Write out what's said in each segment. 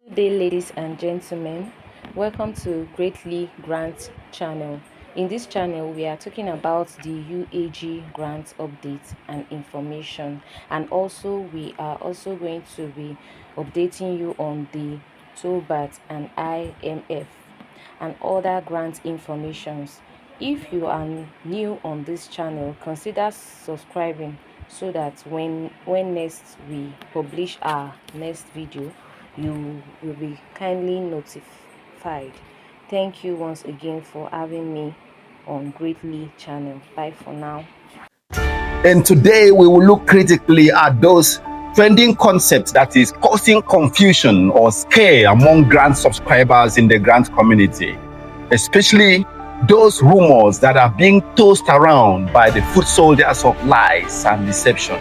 Good day, ladies and gentlemen. Welcome to Greatly Grant channel. In this channel, we are talking about the UAG grant updates and information, and also we are also going to be updating you on the Theobarth and IMF and other grant informations. If you are new on this channel, consider subscribing so that when next we publish our next video, you will be kindly notified. Thank you once again for having me on Greatly channel. Bye for now. And today we will look critically at those trending concepts that is causing confusion or scare among grant subscribers in the grant community, especially those rumors that are being tossed around by the foot soldiers of lies and deception.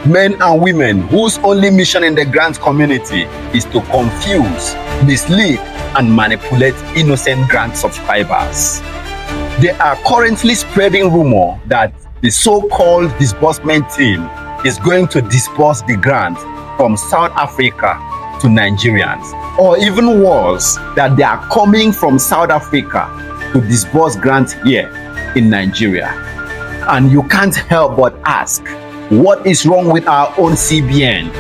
Men and women whose only mission in the grant community is to confuse, mislead, and manipulate innocent grant subscribers. They are currently spreading rumor that the so-called disbursement team is going to disburse the grant from South Africa to Nigerians, or even worse, that they are coming from South Africa to disburse grant here in Nigeria. And you can't help but ask, what is wrong with our own CBN?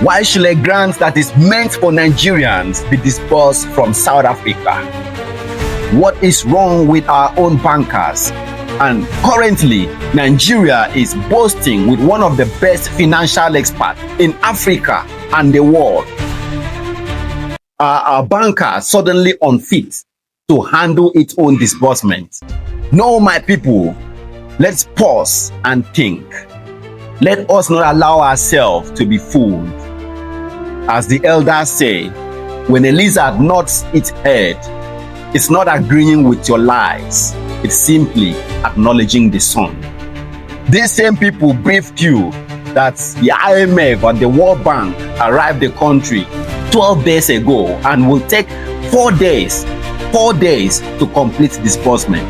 Why should a grant that is meant for Nigerians be disbursed from South Africa? What is wrong with our own bankers? And currently, Nigeria is boasting with one of the best financial experts in Africa and the world. Are our bankers suddenly unfit to handle its own disbursement? No, my people, let's pause and think. Let us not allow ourselves to be fooled. As the elders say, when a lizard nods its head, it's not agreeing with your lies. It's simply acknowledging the sun. These same people briefed you that the IMF and the World Bank arrived the country 12 days ago and will take 4 days to complete disbursement.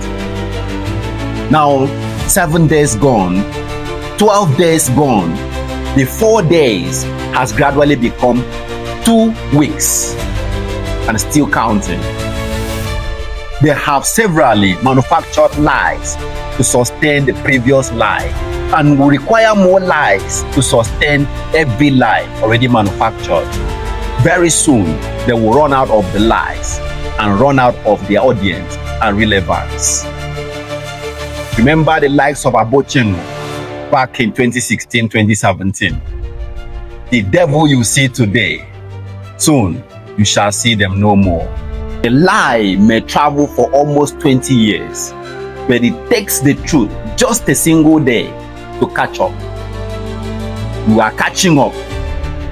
Now, 7 days gone, 12 days gone, the 4 days has gradually become 2 weeks and still counting. They have severally manufactured lies to sustain the previous lie and will require more lies to sustain every lie already manufactured. Very soon, they will run out of the lies and run out of their audience and relevance. Remember the likes of Abochenu back in 2016-2017. The devil you see today, soon you shall see them no more. A lie may travel for almost 20 years, but it takes the truth just a single day to catch up. We are catching up.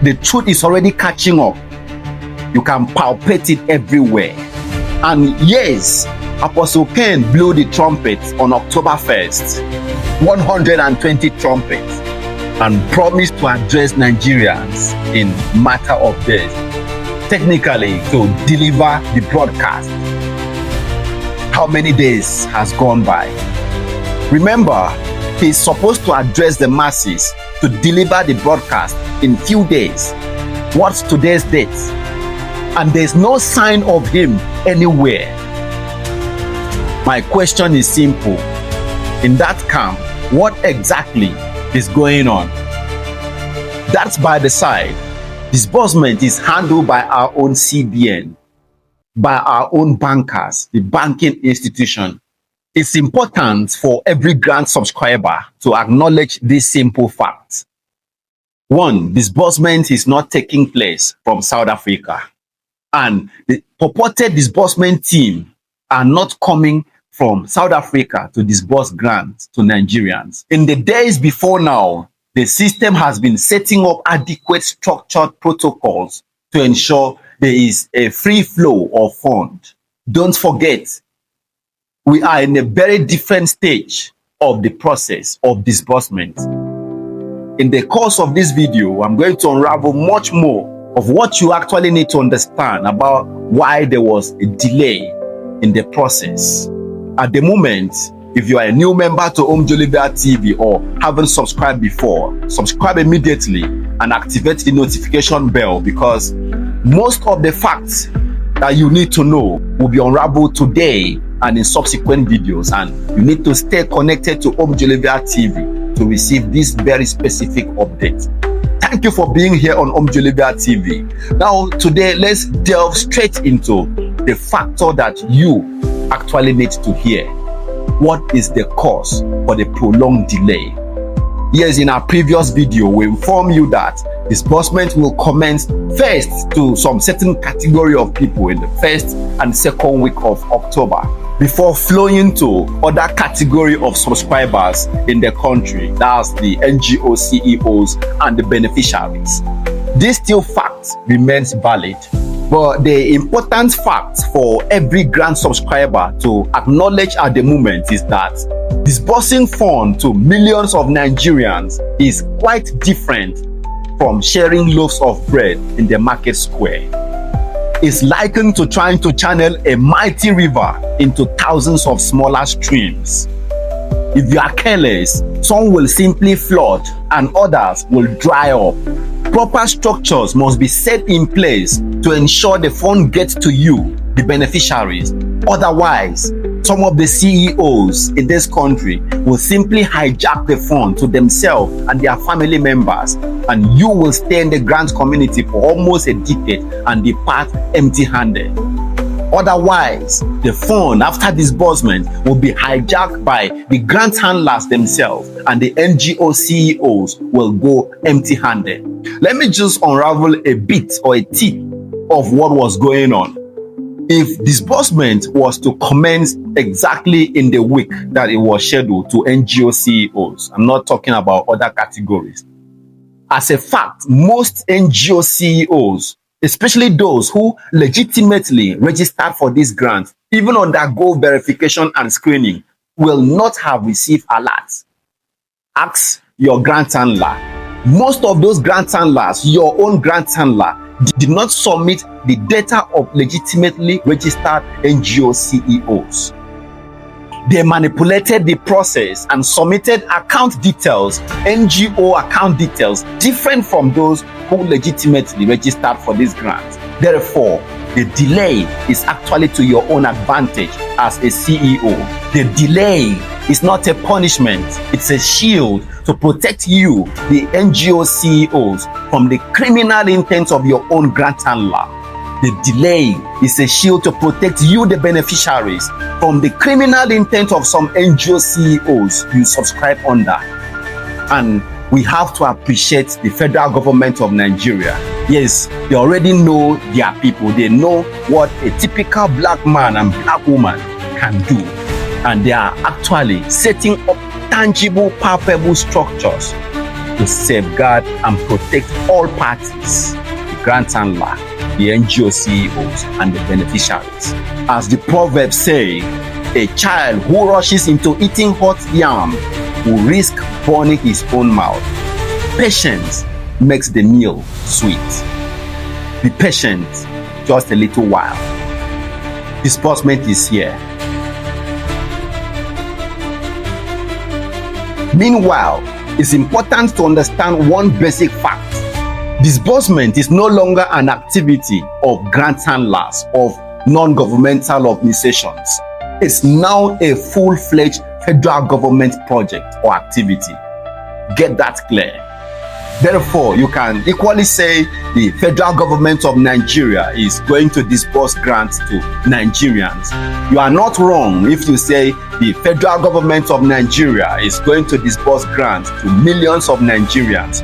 The truth is already catching up. You can palpate it everywhere. And yes, Apostle Ken blew the trumpet on October 1st, 120 trumpets, and promised to address Nigerians in matter of days. Technically, to deliver the broadcast. How many days has gone by? Remember, he's supposed to address the masses to deliver the broadcast in few days. What's today's date? And there's no sign of him anywhere. My question is simple. In that camp, what exactly is going on? That's by the side. Disbursement is handled by our own CBN, by our own bankers, the banking institution. It's important for every grant subscriber to acknowledge this simple fact. One, disbursement is not taking place from South Africa. And the purported disbursement team are not coming from South Africa to disburse grants to Nigerians. In the days before now, the system has been setting up adequate structured protocols to ensure there is a free flow of funds. Don't forget, we are in a very different stage of the process of disbursement. In the course of this video, I'm going to unravel much more of what you actually need to understand about why there was a delay in the process. At the moment, if you are a new member to Omjolibia TV or haven't subscribed before, subscribe immediately and activate the notification bell, because Most of the facts that you need to know will be unraveled today and in subsequent videos, and you need to stay connected to Omjolivia TV to receive this very specific update. Thank you for being here on Omjolivia TV. Now, today, let's delve straight into the factor that you actually need to hear. What is the cause for the prolonged delay? Yes, in our previous video, we informed you that disbursement will commence first to some certain category of people in the first and second week of October, before flowing to other category of subscribers in the country. That's the NGO CEOs and the beneficiaries. This still fact remains valid, but the important fact for every grant subscriber to acknowledge at the moment is that disbursing funds to millions of Nigerians is quite different from sharing loaves of bread in the market square. It's likened to trying to channel a mighty river into thousands of smaller streams. If you are careless, some will simply flood and others will dry up. Proper structures must be set in place to ensure the fund gets to you, the beneficiaries. Otherwise, some of the CEOs in this country will simply hijack the fund to themselves and their family members, and you will stay in the grant community for almost a decade and depart empty-handed. Otherwise, the fund after disbursement will be hijacked by the grant handlers themselves, and the NGO CEOs will go empty-handed. Let me just unravel a bit or a tip of what was going on. If disbursement was to commence exactly in the week that it was scheduled to NGO CEOs, I'm not talking about other categories. As a fact, most NGO CEOs, especially those who legitimately registered for this grant, even undergo verification and screening, will not have received alerts. Ask your grant handler. Most of those grant handlers, your own grant handler, did not submit the data of legitimately registered NGO CEOs. They manipulated the process and submitted account details, NGO account details, different from those who legitimately registered for this grant. Therefore, the delay is actually to your own advantage as a CEO. The delay is not a punishment, it's a shield to protect you, the NGO CEOs, from the criminal intent of your own grant handler. The delay is a shield to protect you, the beneficiaries, from the criminal intent of some NGO CEOs you subscribe under. And we have to appreciate the federal government of Nigeria. Yes, they already know their people. They know what a typical black man and black woman can do. And they are actually setting up tangible, palpable structures to safeguard and protect all parties, the grant handler, the NGO CEOs, and the beneficiaries. As the proverb says, a child who rushes into eating hot yam will risk burning his own mouth. Patience makes the meal sweet. Be patient just a little while. Disbursement is here. Meanwhile, it's important to understand one basic fact. Disbursement is no longer an activity of grant handlers, of non-governmental organizations. It's now a full-fledged federal government project or activity. Get that clear. Therefore, you can equally say the federal government of Nigeria is going to disburse grants to Nigerians. You are not wrong if you say the federal government of Nigeria is going to disburse grants to millions of Nigerians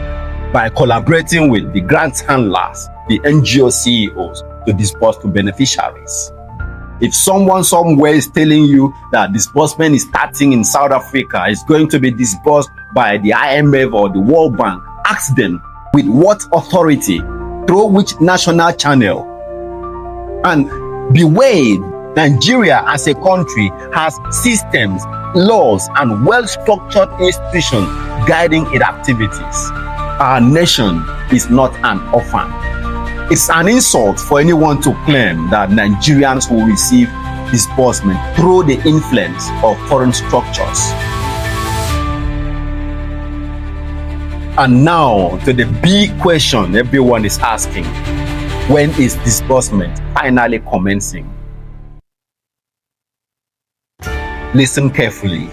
by collaborating with the grant handlers, the NGO CEOs, to disburse to beneficiaries. If someone somewhere is telling you that disbursement is starting in South Africa, is going to be disbursed by the IMF or the World Bank, ask them with what authority, through which national channel. And beware, Nigeria as a country has systems, laws, and well-structured institutions guiding its activities. Our nation is not an orphan. It's an insult for anyone to claim that Nigerians will receive disbursement through the influence of foreign structures. And now to the big question everyone is asking. When is disbursement finally commencing? Listen carefully.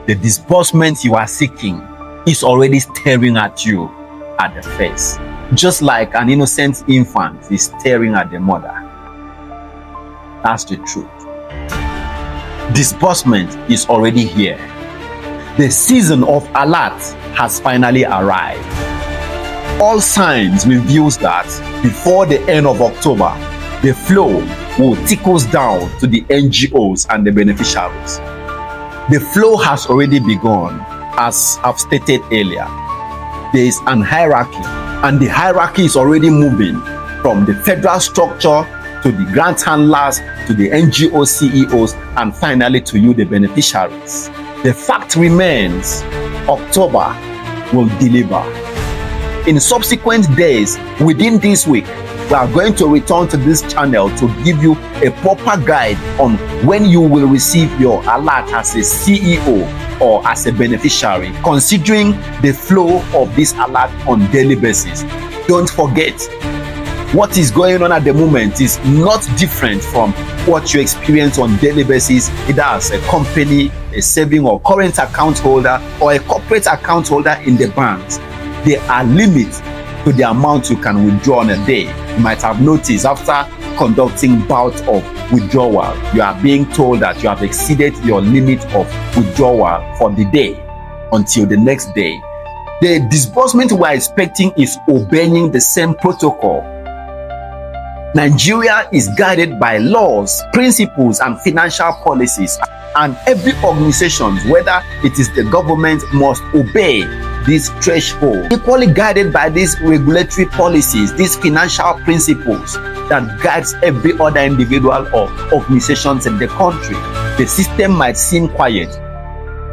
The disbursement you are seeking is already staring at you at the face, just like an innocent infant is staring at the mother. That's the truth. Disbursement is already here. The season of alert has finally arrived. All signs reveals that before the end of October, the flow will trickle down to the NGOs and the beneficiaries. The flow has already begun, as I've stated earlier. There is an hierarchy, and the hierarchy is already moving from the federal structure to the grant handlers, to the NGO CEOs, and finally to you, the beneficiaries. The fact remains, October will deliver. In subsequent days, within this week, we are going to return to this channel to give you a proper guide on when you will receive your alert as a CEO or as a beneficiary, considering the flow of this alert on daily basis. Don't forget, what is going on at the moment is not different from what you experience on daily basis, either as a company, a saving or current account holder, or a corporate account holder in the banks. There are limits to the amount you can withdraw on a day. You might have noticed after conducting bout of withdrawal, you are being told that you have exceeded your limit of withdrawal for the day until the next day. The disbursement we are expecting is obeying the same protocol. Nigeria is guided by laws, principles, and financial policies, and every organization, whether it is the government, must obey this threshold. Equally guided by these regulatory policies, these financial principles that guides every other individual or organizations in the country. The system might seem quiet.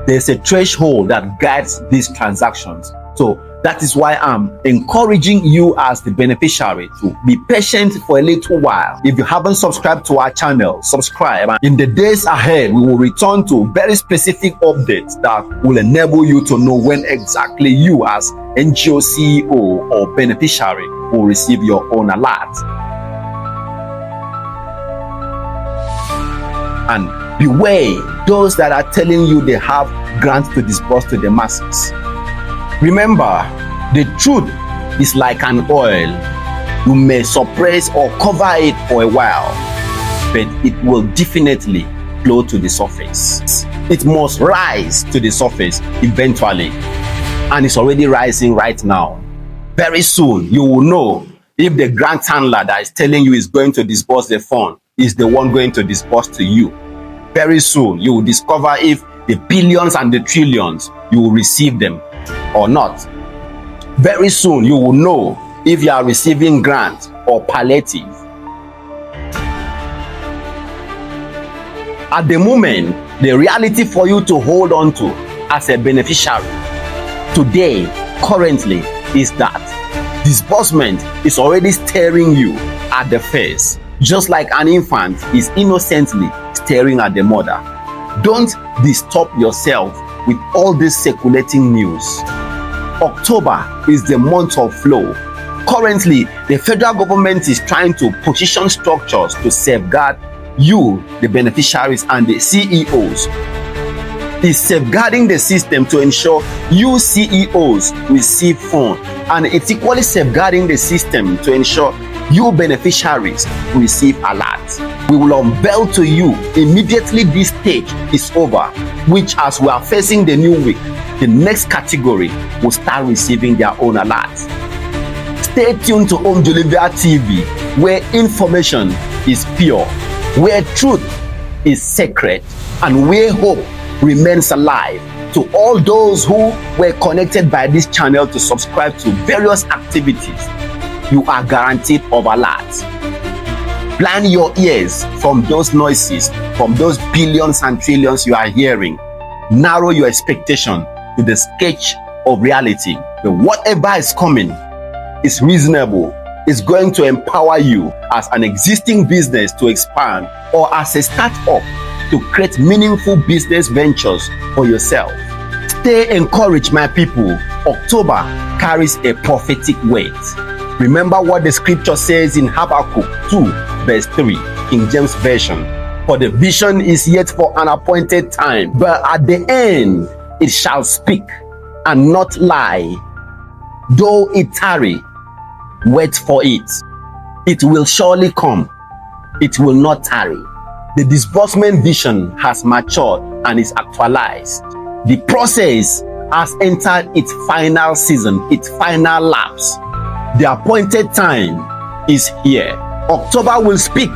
There's a threshold that guides these transactions. So that is why I'm encouraging you as the beneficiary to be patient for a little while. If you haven't subscribed to our channel, subscribe. In the days ahead, we will return to very specific updates that will enable you to know when exactly you as NGO CEO or beneficiary will receive your own alert. And beware those that are telling you they have grants to disburse to the masses. Remember, the truth is like an oil. You may suppress or cover it for a while, but it will definitely flow to the surface. It must rise to the surface eventually, and it's already rising right now. Very soon, you will know if the grant handler that is telling you is going to disburse the fund is the one going to disburse to you. Very soon, you will discover if the billions and the trillions, you will receive them or not. Very soon you will know if you are receiving grant or palliative. At the moment, the reality for you to hold on to as a beneficiary today, currently, is that disbursement is already staring you at the face, just like an infant is innocently staring at the mother. Don't disturb yourself with all this circulating news. October is the month of flow. Currently, the federal government is trying to position structures to safeguard you, the beneficiaries, and the CEOs. It's safeguarding the system to ensure you CEOs receive funds, and it's equally safeguarding the system to ensure you beneficiaries receive alerts. We will unveil to you immediately this stage is over, which, as we are facing the new week, the next category will start receiving their own alerts. Stay tuned to Home Delivery TV, where information is pure, where truth is sacred, and where hope remains alive. To all those who were connected by this channel to subscribe to various activities, you are guaranteed of alerts. Blind your ears from those noises, from those billions and trillions you are hearing. Narrow your expectation to the sketch of reality. But whatever is coming is reasonable, is going to empower you as an existing business to expand, or as a startup to create meaningful business ventures for yourself. Stay encouraged, my people. October carries a prophetic weight. Remember what the scripture says in Habakkuk 2 verse 3, King James Version. For the vision is yet for an appointed time, but at the end it shall speak and not lie. Though it tarry, wait for it. It will surely come. It will not tarry. The disbursement vision has matured and is actualized. The process has entered its final season, its final lapse. The appointed time is here. October will speak.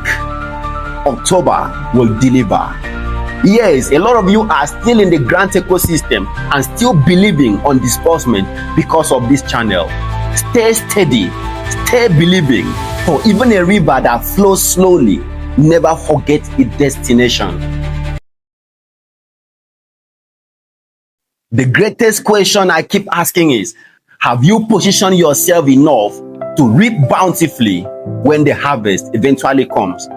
October will deliver. Yes, a lot of you are still in the grant ecosystem and still believing on disbursement because of this channel. Stay steady, stay believing, for even a river that flows slowly never forgets its destination. The greatest question I keep asking is, have you positioned yourself enough to reap bountifully when the harvest eventually comes?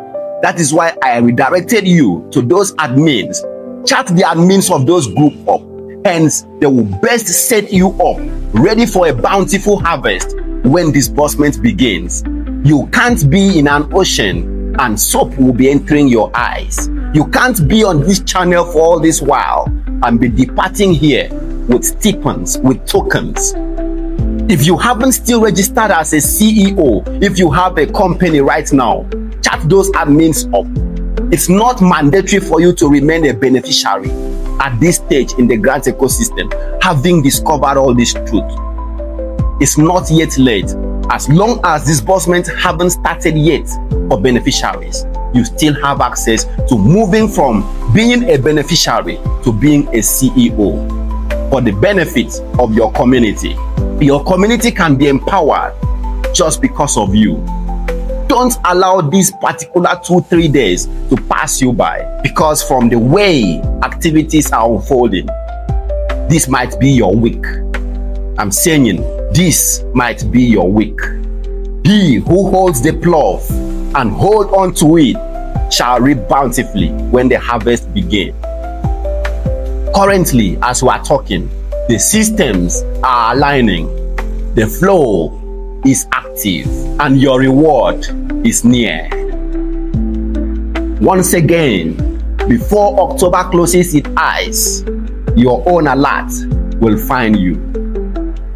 That is why I redirected you to those admins. Chat the admins of those groups up. Hence, they will best set you up, ready for a bountiful harvest when disbursement begins. You can't be in an ocean and soap will be entering your eyes. You can't be on this channel for all this while and be departing here with stipends, with tokens. If you haven't still registered as a CEO, if you have a company right now, chat those admins up. It's not mandatory for you to remain a beneficiary at this stage in the grant ecosystem, having discovered all this truth. It's not yet late. As long as disbursements haven't started yet for beneficiaries, you still have access to moving from being a beneficiary to being a CEO for the benefit of your community. Your community can be empowered just because of you. Don't allow these particular 2-3 days to pass you by, because from the way activities are unfolding, this might be your week. I'm saying this might be your week. He who holds the plough and hold on to it shall reap bountifully when the harvest begins. Currently, as we are talking, the systems are aligning. The flow is active and your reward is near. Once again, before October closes its eyes, your own alert will find you.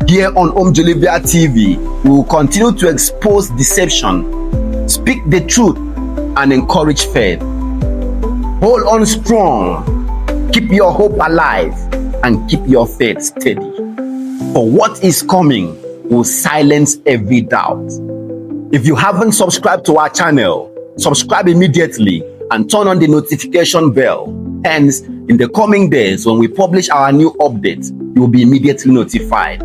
Here on Omjolivia TV, we will continue to expose deception, speak the truth, and encourage faith. Hold on strong, keep your hope alive, and keep your faith steady. For what is coming will silence every doubt. If you haven't subscribed to our channel, subscribe immediately and turn on the notification bell. Hence, in the coming days when we publish our new updates, you will be immediately notified.